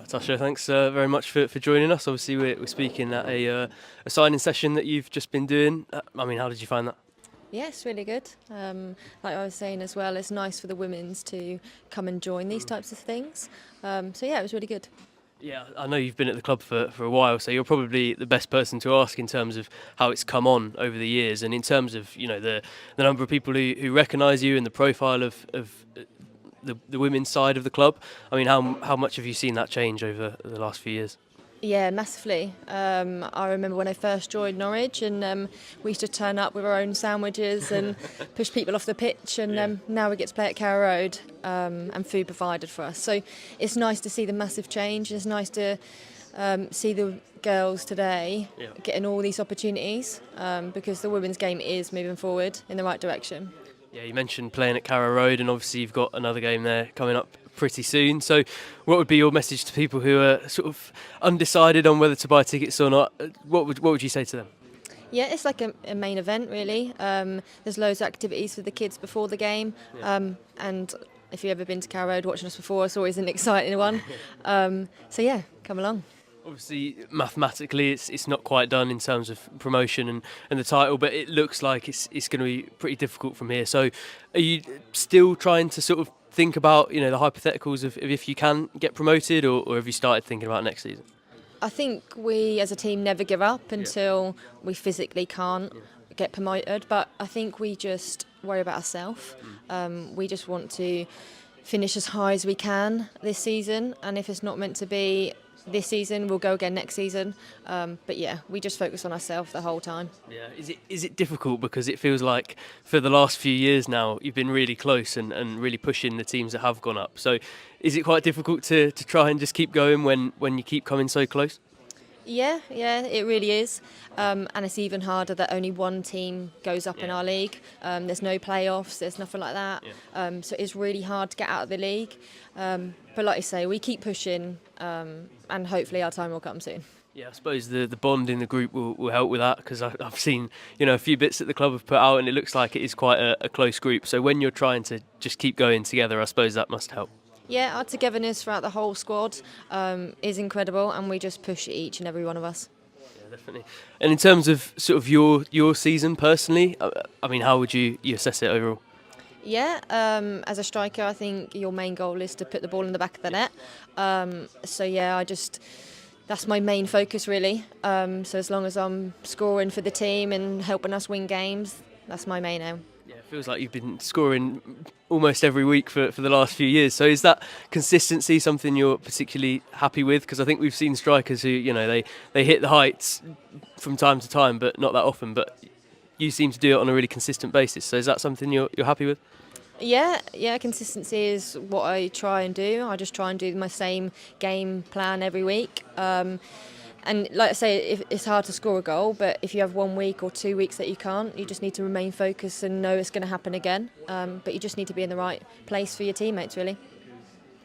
Natasha, thanks very much for joining us. Obviously, we're speaking at a signing session that you've just been doing. How did you find that? Yeah, it's really good. Like I was saying as well, it's nice for the women's to come and join these types of things. It was really good. Yeah, I know you've been at the club for a while, so you're probably the best person to ask in terms of how it's come on over the years, and in terms of the number of people who recognise you and the profile of the women's side of the club. How much have you seen that change over the last few years? Yeah, massively. I remember when I first joined Norwich and we used to turn up with our own sandwiches and push people off the pitch, and now we get to play at Carrow Road and food provided for us. So it's nice to see the massive change. It's nice to see the girls today getting all these opportunities because the women's game is moving forward in the right direction. Yeah, you mentioned playing at Carrow Road, and obviously you've got another game there coming up pretty soon. So what would be your message to people who are sort of undecided on whether to buy tickets or not? What would you say to them? Yeah, it's like a main event really. There's loads of activities for the kids before the game, and if you've ever been to Carrow Road watching us before, it's always an exciting one. Come along. Obviously, mathematically, it's not quite done in terms of promotion and the title, but it looks like it's going to be pretty difficult from here. So are you still trying to sort of think about the hypotheticals of if you can get promoted, or have you started thinking about next season? I think we as a team never give up until we physically can't get promoted, but I think we just worry about ourselves. We just want to finish as high as we can this season, and if it's not meant to be this season, we'll go again next season. We just focus on ourselves the whole time. Yeah, is it difficult because it feels like for the last few years now you've been really close and really pushing the teams that have gone up. So is it quite difficult to try and just keep going when you keep coming so close? Yeah, it really is. And it's even harder that only one team goes up in our league. There's no playoffs, there's nothing like that. So it's really hard to get out of the league. But like I say, we keep pushing and hopefully our time will come soon. Yeah, I suppose the bond in the group will help with that, because I've seen a few bits that the club have put out, and it looks like it is quite a close group. So when you're trying to just keep going together, I suppose that must help. Yeah, our togetherness throughout the whole squad is incredible, and we just push each and every one of us. Yeah, definitely. And in terms of sort of your season personally, how would you assess it overall? Yeah, as a striker, I think your main goal is to put the ball in the back of the net. That's my main focus really. So as long as I'm scoring for the team and helping us win games, that's my main aim. Yeah, it feels like you've been scoring almost every week for the last few years. So is that consistency something you're particularly happy with? Because I think we've seen strikers who, they hit the heights from time to time, but not that often. But you seem to do it on a really consistent basis. So is that something you're happy with? Yeah, consistency is what I try and do. I just try and do my same game plan every week. And like I say, it's hard to score a goal, but if you have 1 week or 2 weeks that you can't, you just need to remain focused and know it's going to happen again. But you just need to be in the right place for your teammates, really.